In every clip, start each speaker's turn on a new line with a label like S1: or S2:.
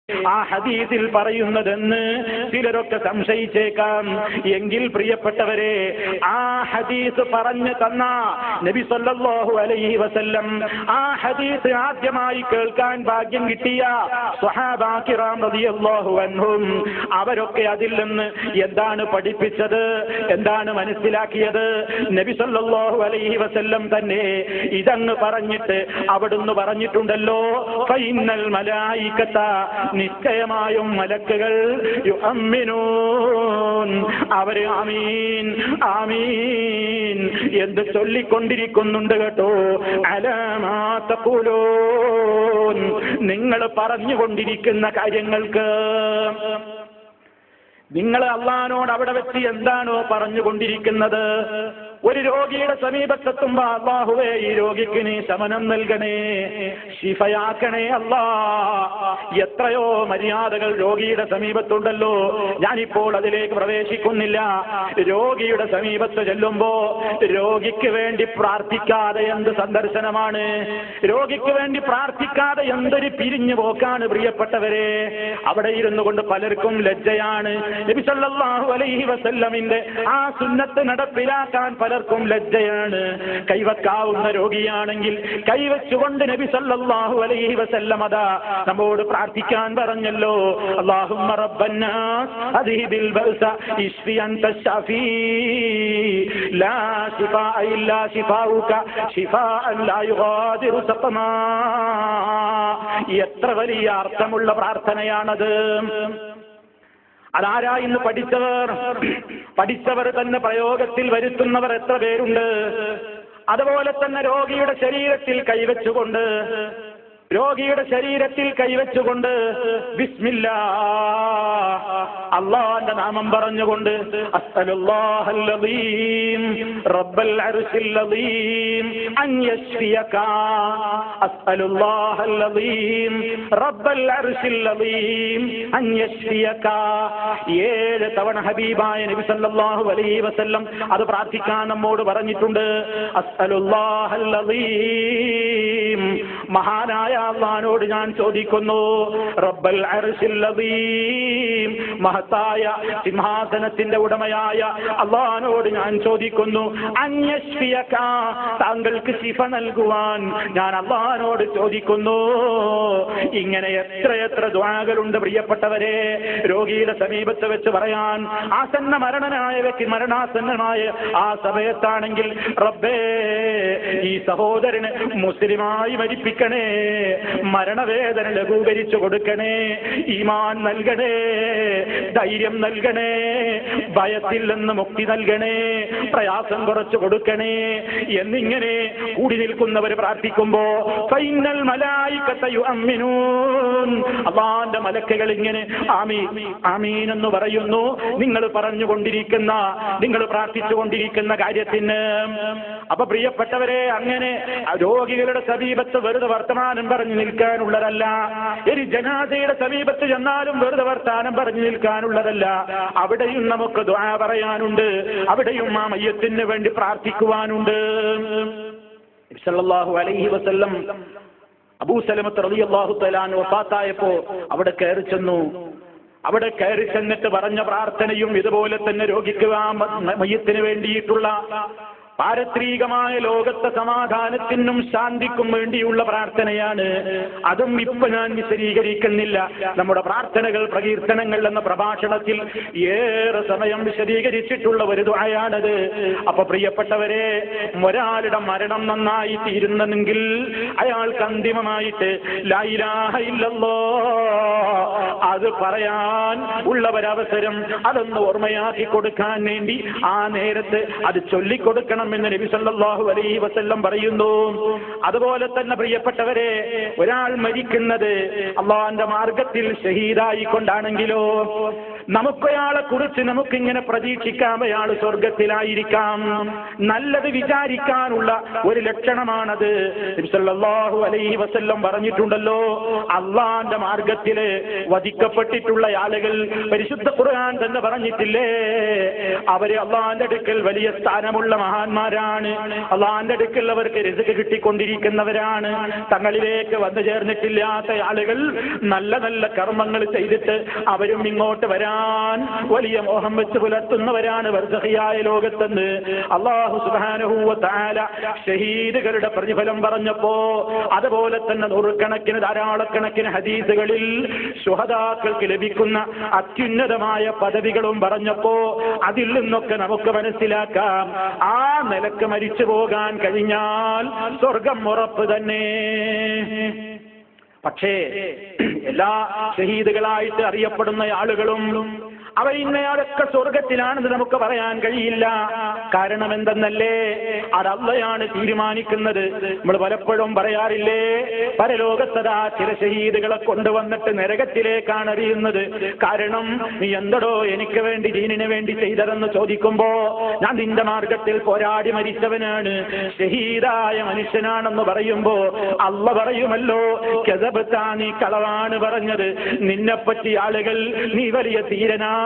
S1: ആ ഹദീസിൽ പറയുന്നതെന്ന് ചിലരൊക്കെ സംശയിച്ചേക്കാം. എങ്കിൽ പ്രിയപ്പെട്ടവരെ, ആ ഹദീസ് പറഞ്ഞു തന്ന നബി സല്ലല്ലാഹു അലൈഹി വസല്ലം, ആ ഹദീസ് ആദ്യമായി കേൾക്കാൻ ഭാഗ്യം കിട്ടിയ സ്വഹാബാ കിറാം റളിയല്ലാഹു അൻഹും, അവരൊക്കെ അതിൽ നിന്ന് എന്താണ് പഠിപ്പിച്ചത്, എന്താണ് മനസ്സിലാക്കിയത്? നബി സല്ലല്ലാഹു അലൈഹി വസല്ലം തന്നെ ഇതങ്ങ് പറഞ്ഞിട്ട് അവിടുന്ന് പറഞ്ഞിട്ടുണ്ടല്ലോ, ഫഇന്നൽ മലായികത, നിശ്ചയമായും മലക്കുകൾ, യുഅമ്മിനൂൻ, അവര് ആമീൻ ആമീൻ എന്ന് ചൊല്ലിക്കൊണ്ടിരിക്കുന്നുണ്ട് കേട്ടോ. അലാ മാ തഖൂലൂൻ, നിങ്ങൾ പറഞ്ഞുകൊണ്ടിരിക്കുന്ന കാര്യങ്ങൾക്ക്. നിങ്ങൾ അള്ളാഹിനോട് അവിടെ വെച്ച് എന്താണോ പറഞ്ഞുകൊണ്ടിരിക്കുന്നത്, ഒരു രോഗിയുടെ സമീപത്തെത്തുമ്പോ അല്ലാഹുവേ ഈ രോഗിക്ക് നീ ശമനം നൽകണേ, ശിഫയാക്കണേ അല്ലാ. എത്രയോ മര്യാദകൾ രോഗിയുടെ സമീപത്തുണ്ടല്ലോ, ഞാനിപ്പോൾ അതിലേക്ക് പ്രവേശിക്കുന്നില്ല. രോഗിയുടെ സമീപത്ത് ചെല്ലുമ്പോ രോഗിക്ക് വേണ്ടി പ്രാർത്ഥിക്കാതെ എന്ത് സന്ദർശനമാണ്, രോഗിക്ക് വേണ്ടി പ്രാർത്ഥിക്കാതെ എന്തൊരു പിരിഞ്ഞു പോക്കാണ് പ്രിയപ്പെട്ടവരെ. അവിടെ ഇരുന്നു കൊണ്ട് പലർക്കും ലജ്ജയാണ്. നബി സല്ലല്ലാഹു അലൈഹി വസല്ലമിന്റെ ആ സുന്നത്ത് നടപ്പിലാക്കാൻ പലർക്കും ലജ്ജയാണ്. കൈവക്കാവുന്ന രോഗിയാണെങ്കിൽ കൈവച്ചുകൊണ്ട് നബി സല്ലല്ലാഹു അലൈഹി വസല്ലം അതാ നമ്മോട് പ്രാർത്ഥിക്കാൻ പറഞ്ഞല്ലോ. അല്ലാഹുമ്മ റബ്ബന്നാസ് അദ്ഹിബിൽ ബഅസ ഇശ്ഫി അൻത ശഫീ ലാ ശിഫാ ഇല്ലാ ശിഫാഉക ശിഫാഅൻ ലാ യുഗാദിറു സഖമാ. എത്ര വലിയ അർത്ഥമുള്ള പ്രാർത്ഥനയാണത്. അതാരാ ഇന്ന് പഠിച്ചവർ തന്നെ പ്രയോഗത്തിൽ വരുത്തുന്നവർ എത്ര പേരുണ്ട്? അതുപോലെ തന്നെ രോഗിയുടെ ശരീരത്തിൽ കൈവച്ചുകൊണ്ട് ബിസ്മില്ലാഹ്, അല്ലാഹുവിന്റെ നാമം പറഞ്ഞുകൊണ്ട് അസ്അലുല്ലാഹൽ അദീം റബ്ബൽ അർശിൽ അദീം അൻ യശ്ഫിയക, അസ്അലുല്ലാഹൽ അദീം റബ്ബൽ അർശിൽ അദീം അൻ യശ്ഫിയക. 7 തവണ ഹബീബായ നബി സല്ലല്ലാഹു അലൈഹി വസല്ലം അത് പ്രാർത്ഥിക്കാൻ നമ്മോട് പറഞ്ഞിട്ടുണ്ട്. അസ്അലുല്ലാഹൽ അദീം, മഹാനായ അല്ലാഹുവോട് ഞാൻ ചോദിക്കുന്നു, റബ്ബൽ അർശിൽ അദീം, മഹത്തായ സിംഹാസനത്തിന്റെ ഉടമയായ അല്ലാഹുവോട് ഞാൻ ചോദിക്കുന്നു, അൻ യശ്ഫിയക, താങ്കൾക്ക് ശിഫ നൽകുവാൻ ഞാൻ അല്ലാഹുവോട് ചോദിക്കുന്നു. ഇങ്ങനെ എത്രയെത്ര ദുആകളുണ്ട് പ്രിയപ്പെട്ടവരെ. രോഗിയുടെ സമീപത്ത് വെച്ച് പറയാൻ, ആസന്ന മരണനായ വ്യക്തി മരണാസന്നമായ ആ സമയത്താണെങ്കിൽ, റബ്ബേ ഈ സഹോദരന് മുസ്ലിമായി മരിപ്പിക്കണേ, മരണവേദന ലഘൂകരിച്ചു കൊടുക്കണേ, ഈമാൻ നൽകണേ, ധൈര്യം നൽകണേ, ഭയത്തിൽ നിന്ന് മുക്തി നൽകണേ, പ്രയാസം കുറച്ചു കൊടുക്കണേ എന്നിങ്ങനെ കൂടി നിൽക്കുന്നവർ പ്രാർത്ഥിക്കുമ്പോ ഫൈനൽ മലായികത യുഅമ്മിനൂൻ, അല്ലാഹുവിന്റെ മലക്കുകൾ ഇങ്ങനെ ആമീൻ ആമീൻ എന്ന് പറയുന്നു. നിങ്ങൾ പറഞ്ഞുകൊണ്ടിരിക്കുന്ന, നിങ്ങൾ പ്രാർത്ഥിച്ചുകൊണ്ടിരിക്കുന്ന കാര്യത്തിന്. അപ്പൊ പ്രിയപ്പെട്ടവരെ, അങ്ങനെ രോഗികളുടെ സമീപത്ത് വെറുതെ വർത്തമാനം പറഞ്ഞു നിൽക്കാനുള്ളതല്ല. ഒരു ജനാസയുടെ സമീപത്ത് ചെന്നാലും വെറുതെ വർത്താനം പറഞ്ഞു നിൽക്കാനുള്ളതല്ല. അവിടെയും നമുക്ക് ദുആ പറയാനുണ്ട്, അവിടെയും ആ മയ്യത്തിന് വേണ്ടി പ്രാർത്ഥിക്കുവാനുണ്ട്. സല്ലല്ലാഹു അലൈഹി വസല്ലം അബൂ സലമത്ത് റളിയല്ലാഹു തആല അൻഹു വഫാത്തായപ്പോ അവിടെ കയറി ചെന്നു. അവിടെ കയറി ചെന്നിട്ട് പറഞ്ഞ പ്രാർത്ഥനയും ഇതുപോലെ തന്നെ രോഗിക്ക് ആ മയ്യത്തിന് വേണ്ടിയിട്ടുള്ള പാരത്രികമായ ലോകത്തെ സമാധാനത്തിനും ശാന്തിക്കും വേണ്ടിയുള്ള പ്രാർത്ഥനയാണ്. അതും ഇപ്പൊ ഞാൻ വിശദീകരിക്കുന്നില്ല. നമ്മുടെ പ്രാർത്ഥനകൾ, പ്രകീർത്തനങ്ങൾ എന്ന പ്രഭാഷണത്തിൽ ഏറെ സമയം വിശദീകരിച്ചിട്ടുള്ള ഒരു ദുആയാണത്. അപ്പൊ പ്രിയപ്പെട്ടവരെ, ഒരാളുടെ മരണം നന്നായി തീരുന്നെങ്കിൽ അയാൾക്ക് അന്തിമമായിട്ട് ലാ ഇലാഹ ഇല്ലല്ലാഹ് അത് പറയാൻ ഉള്ള ഒരവസരം അതൊന്ന് ഓർമ്മയാക്കി കൊടുക്കാൻ വേണ്ടി ആ നേരത്ത് അത് ചൊല്ലിക്കൊടുക്കണം എന്ന് നബി സല്ലല്ലാഹു അലൈഹി വസല്ലം പറയുന്നു. അതുപോലെ തന്നെ പ്രിയപ്പെട്ടവരെ, ഒരാൾ മരിക്കുന്നത് അല്ലാഹുവിന്റെ മാർഗത്തിൽ ഷഹീദായി കൊണ്ടാണെങ്കിലോ, നമുക്കയാളെ കുറിച്ച് നമുക്കിങ്ങനെ പ്രതീക്ഷിക്കാം, അയാൾ സ്വർഗത്തിലായിരിക്കാം. നല്ലത് വിചാരിക്കാനുള്ള ഒരു ലക്ഷണമാണത്. നബി സല്ലല്ലാഹു അലൈഹി വസല്ലം പറഞ്ഞിട്ടുണ്ടല്ലോ, അള്ളാന്റെ മാർഗത്തില് വധിക്കപ്പെട്ടിട്ടുള്ള ആളുകൾ പരിശുദ്ധ ഖുർആൻ തന്നെ പറഞ്ഞിട്ടില്ലേ, അവര് അള്ളാന്റെ അടുക്കൽ വലിയ സ്ഥാനമുള്ള മഹാന്മാരാണ്. അള്ളാന്റെ അടുക്കൽ അവർക്ക് റിസ്ക് കിട്ടിക്കൊണ്ടിരിക്കുന്നവരാണ്. തങ്ങളിലേക്ക് വന്നു ചേർന്നിട്ടില്ലാത്ത ആളുകൾ നല്ല നല്ല കർമ്മങ്ങൾ ചെയ്തിട്ട് അവരും ഇങ്ങോട്ട് വരാൻ വലിയ മോഹം വെച്ച് പുലർത്തുന്നവരാണ് ബർസഖിയായ ലോകത്തെന്ന് അല്ലാഹു സുബ്ഹാനഹു വ തആല ഷഹീദുകളുടെ പ്രതിഫലം പറഞ്ഞപ്പോ, അതുപോലെ തന്നെ നൂറുകണക്കിന് ധാരാളക്കണക്കിന് ഹദീസുകളിൽ ശുഹദാക്കൾക്ക് ലഭിക്കുന്ന അത്യുന്നതമായ പദവികളും പറഞ്ഞപ്പോ അതിൽ നിന്നൊക്കെ നമുക്ക് മനസ്സിലാക്കാം, ആ നിലക്ക് മരിച്ചു പോകാൻ കഴിഞ്ഞാൽ സ്വർഗം ഉറപ്പ് തന്നെ. പക്ഷേ എല്ലാ ഷഹീദുകളായിട്ട് അറിയപ്പെടുന്ന ആളുകളും അവരിന്നയാളൊക്കെ സ്വർഗത്തിലാണെന്ന് നമുക്ക് പറയാൻ കഴിയില്ല. കാരണം എന്തെന്നല്ലേ, അത് അള്ളയാണ് തീരുമാനിക്കുന്നത്. നമ്മൾ പലപ്പോഴും പറയാറില്ലേ, പരലോകത്തതാ ചില ഷഹീദുകളെ കൊണ്ടുവന്നിട്ട് നരകത്തിലേക്കാണ് എറിയുന്നത്. കാരണം നീ എന്തടോ എനിക്ക് വേണ്ടി ദീനിന് വേണ്ടി ചെയ്തതെന്ന് ചോദിക്കുമ്പോ, ഞാൻ നിന്റെ മാർഗത്തിൽ പോരാടി മരിച്ചവനാണ്, ഷഹീദായ മനുഷ്യനാണെന്ന് പറയുമ്പോ അള്ള പറയുമല്ലോ, കെസബത്താ, നീ കളവാണ് പറഞ്ഞത്, നിന്നെപ്പറ്റി ആളുകൾ നീ വലിയ ധീരനാണ്,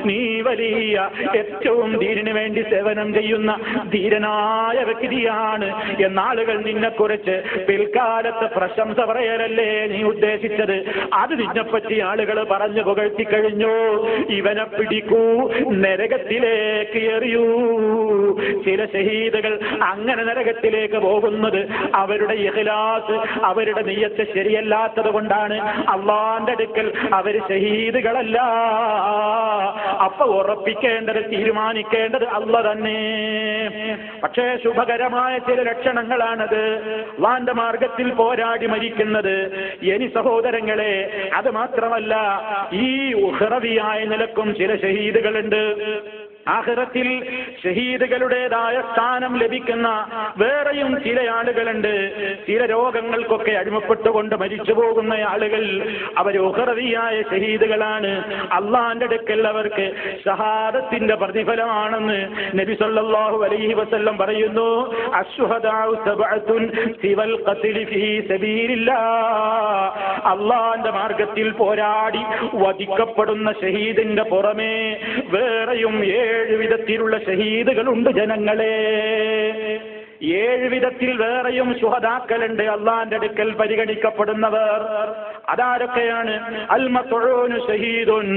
S1: നീ വലിയ ഏറ്റവും ദീനിന് വേണ്ടി സേവനം ചെയ്യുന്ന ധീരനായ വ്യക്തിയാണ് എന്നാളുകൾ നിന്നെക്കുറിച്ച് പിൽക്കാലത്ത് പ്രശംസ പറയലല്ലേ നീ ഉദ്ദേശിച്ചത്. അത് നിന്നെപ്പറ്റി ആളുകൾ പറഞ്ഞു പുകഴ്ത്തി കഴിഞ്ഞു, ഇവനെ പിടിക്കൂ, നരകത്തിലേക്ക് എറിയൂ. ചില ഷഹീദുകൾ അങ്ങനെ നരകത്തിലേക്ക് പോകുന്നത് അവരുടെ ഇഖ്ലാസ്, അവരുടെ നിയ്യത്ത് ശരിയല്ലാത്തത് കൊണ്ടാണ്. അള്ളാന്റെ അടുക്കൽ അവർ ഷഹീദുകളല്ല. അപ്പൊ ഉറപ്പിക്കേണ്ടത്, തീരുമാനിക്കേണ്ടത് അള്ള തന്നെ. പക്ഷേ ശുഭകരമായ ചില ലക്ഷണങ്ങളാണത്, അള്ളാന്റെ മാർഗത്തിൽ പോരാടി മരിക്കുന്നത്. ഇനി സഹോദരങ്ങളെ, അത് മാത്രമല്ല, ഈ ഉഖ്റവിയായ നിലക്കും ചില ഷഹീദുകളുണ്ട്. ആഖിറത്തിൽ ഷഹീദുകളുടേതായ സ്ഥാനം ലഭിക്കുന്ന വേറെയും ചില ആളുകളുണ്ട്. ചില രോഗങ്ങൾക്കൊക്കെ അടിമപ്പെട്ടുകൊണ്ട് മരിച്ചു പോകുന്ന ആളുകൾ അവർ ഉഖ്റവിയായ ഷഹീദുകളാണ്. അള്ളാന്റെ അടുക്കൽ അവർക്ക് ഷഹാദത്തിന്റെ പ്രതിഫലമാണെന്ന് നബി സല്ലല്ലാഹു അലൈഹി വസല്ലം പറയുന്നു. അശ്ശുഹദാഉ സബഅത്തുൻ സിവൽ ഖത്ലി ഫീ സബീലില്ലാഹ്. അള്ളാന്റെ മാർഗത്തിൽ പോരാടി വധിക്കപ്പെടുന്ന ഷഹീദിന്റെ പുറമേ വേറെയും 7 വിധത്തിലുള്ള ഷഹീദുകളുണ്ട് ജനങ്ങളെ. 7 വിധത്തിൽ വേറെയും ശുഹദാക്കളുണ്ട് അള്ളാന്റെ അടുക്കൽ പരിഗണിക്കപ്പെടുന്നവർ. അതാരൊക്കെയാണ്? അൽമത്ഊനു ഷഹീദുൻ,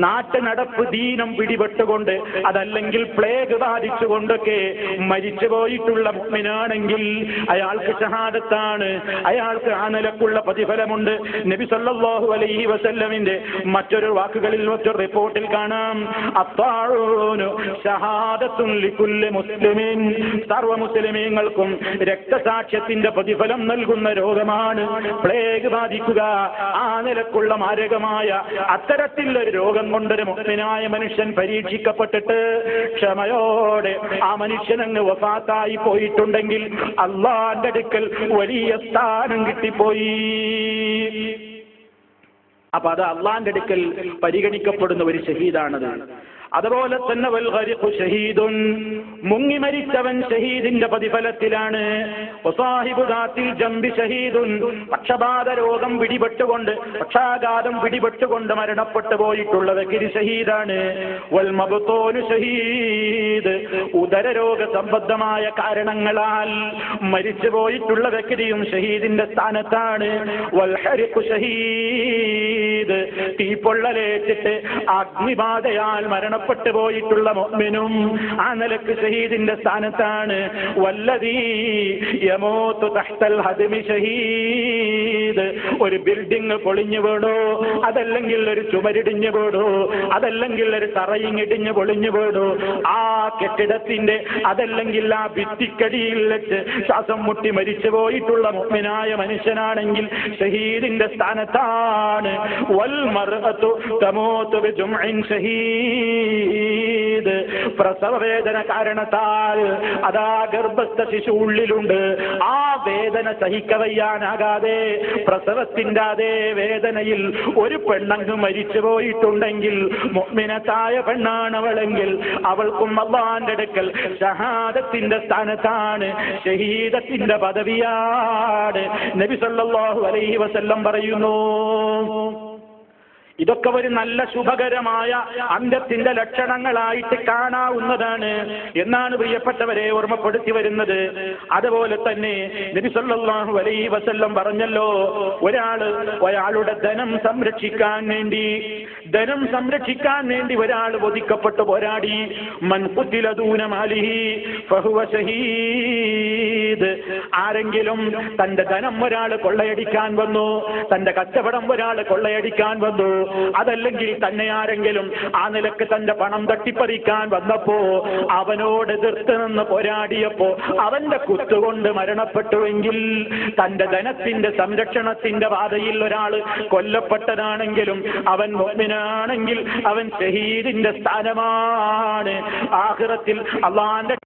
S1: നാട്ടു നടപ്പ് ദീനം പിടിപെട്ടുകൊണ്ട് അതല്ലെങ്കിൽ പ്ലേഗ് ബാധിച്ചുകൊണ്ടൊക്കെ മരിച്ചു പോയിട്ടുള്ള മുഅ്മിനാണെങ്കിൽ അയാൾക്ക് ഷഹാദത്താണ്, അയാൾക്ക് ആ നിലക്കുള്ള പ്രതിഫലമുണ്ട്. നബി സല്ലല്ലാഹു അലൈഹി വസല്ലമിന്റെ മറ്റൊരു വാക്കുകളിൽ, മറ്റൊരു റിപ്പോർട്ടിൽ കാണാം, അത്താഊനു ഷഹാദത്തുൻ ലികുല്ലി മുസ്ലിമിൻ, സർവ്വ മുസ്ലിമീങ്ങൾക്കും രക്തസാക്ഷ്യത്തിന്റെ പ്രതിഫലം നൽകുന്ന രോഗമാണ് പ്ലേഗ് ബാധിക്കുക. ആ നിലക്കുള്ള മാരകമായ അത്തരത്തിലൊരു രോഗം കൊണ്ടൊരു മുഅ്മിനായ മനുഷ്യൻ പരീക്ഷിക്കപ്പെട്ടിട്ട് ക്ഷമയോടെ ആ മനുഷ്യനങ്ങ് വഫാത്തായി പോയിട്ടുണ്ടെങ്കിൽ അള്ളാന്റെ അടുക്കൽ വലിയ സ്ഥാനം കിട്ടിപ്പോയി. അപ്പൊ അത് അള്ളാന്റെ അടുക്കൽ പരിഗണിക്കപ്പെടുന്ന ഒരു ഷഹീദാണത്. അതുപോലെ തന്നെ വൽ ഗരിഖു ഷഹീദുൻ, മുങ്ങി മരിച്ചവൻ ഷഹീദിന്റെ പ്രതിഫലത്തിലാണ്. വസാഹിബു ദാത്തിൽ ജംബി ഷഹീദുൻ, പക്ഷപാത രോഗം പിടിപെട്ടുകൊണ്ട്, പക്ഷാഘാതം പിടിപെട്ടുകൊണ്ട് മരണപ്പെട്ടു പോയിട്ടുള്ള വ്യക്തി ഷഹീദാണ്. വൽ മബ്തൂനു ഷഹീദ്, ഉദരരോഗ സംബന്ധമായ കാരണങ്ങളാൽ മരിച്ചു പോയിട്ടുള്ള വ്യക്തിയും ഷഹീദിന്റെ സ്ഥാനത്താണ്. വൽ ഹരിഖു ഷഹീദ്, തീപ്പൊള്ളലേറ്റിട്ട് അഗ്നിബാധയാൽ മരണപ്പെട്ടു പോയിട്ടുള്ള മുഅ്മിനും ആ നിലക്ക് ഷഹീദിന്റെ സ്ഥാനത്താണ്. വല്ലദീ യമൂതു തഹ്തൽ ഹദ്മി ഷഹീദ്, ഒരു ബിൽഡിംഗ് പൊളിഞ്ഞു വീണോ, അതല്ലെങ്കിൽ ഒരു ചുമരിടിഞ്ഞു വീണോ, അതല്ലെങ്കിൽ ഒരു തറയിങ്ങിടിഞ്ഞു പൊളിഞ്ഞു വീണോ, ആ കെട്ടിടത്തിന്റെ അതല്ലെങ്കിൽ ആ ഭിത്തിക്കടിയിൽ വെച്ച് ശ്വാസം മുട്ടി മരിച്ചു പോയിട്ടുള്ള മുഅ്മിനായ മനുഷ്യനാണെങ്കിൽ ഷഹീദിന്റെ സ്ഥാനത്താണ്. വൽ മർഅതു തമൂതു ബിജുംഇൻ ഷഹീദ്, പ്രസവ വേദന കാരണത്താൽ അതാ ഗർഭസ്ഥ ശിശു ഉള്ളിലുണ്ട്, ആ വേദന സഹിക്കവയ്യാനാകാതെ പ്രസവത്തിന്റെ അതേ വേദനയിൽ ഒരു പെണ്ണങ്ങ് മരിച്ചു പോയിട്ടുണ്ടെങ്കിൽ മുഅ്മിനത്തായ പെണ്ണാണവളെങ്കിൽ അവൾക്കും അല്ലാഹുവിന്റെ അടുക്കൽ ഷഹാദത്തിന്റെ സ്ഥാനത്താണ്, ഷഹീദത്തിന്റെ പദവിയാണ്. നബി സല്ലല്ലാഹു അലൈഹി വസല്ലം പറയുന്നു. ഇതൊക്കെ ഒരു നല്ല ശുഭകരമായ അന്ത്യത്തിന്റെ ലക്ഷണങ്ങളായിട്ട് കാണാവുന്നതാണ് എന്നാണ് പ്രിയപ്പെട്ടവരെ ഓർമ്മപ്പെടുത്തി വരുന്നത്. അതുപോലെ തന്നെ നബി സല്ലല്ലാഹു അലൈഹി വസല്ലം പറഞ്ഞല്ലോ, ഒരാളുടെ ധനം സംരക്ഷിക്കാൻ വേണ്ടി ഒരാൾ വധിക്കപ്പെട്ടു പോരാടി, മൻ ഖുതില ദൂന മാലിഹി ഫഹുവ ഷഹീദ്. ആരെങ്കിലും തന്റെ ധനം ഒരാൾ കൊള്ളയടിക്കാൻ വന്നു, തന്റെ കച്ചവടം ഒരാൾ കൊള്ളയടിക്കാൻ വന്നു, അതല്ലെങ്കിൽ തന്നെ ആരെങ്കിലും ആ നിലക്ക് തന്റെ പണം തട്ടിപ്പറിക്കാൻ വന്നപ്പോ അവനോട് എതിർത്ത് നിന്ന് പോരാടിയപ്പോ അവന്റെ കുത്തുകൊണ്ട് മരണപ്പെട്ടുവെങ്കിൽ, തന്റെ ധനത്തിന്റെ സംരക്ഷണത്തിന്റെ പാതയിൽ ഒരാൾ കൊല്ലപ്പെട്ടതാണെങ്കിലും അവൻ മുഅ്മിനാണെങ്കിൽ അവൻ ഷഹീദിന്റെ സ്ഥാനമാണ്. ആഖിറത്തിൽ അല്ലാഹുവിന്റെ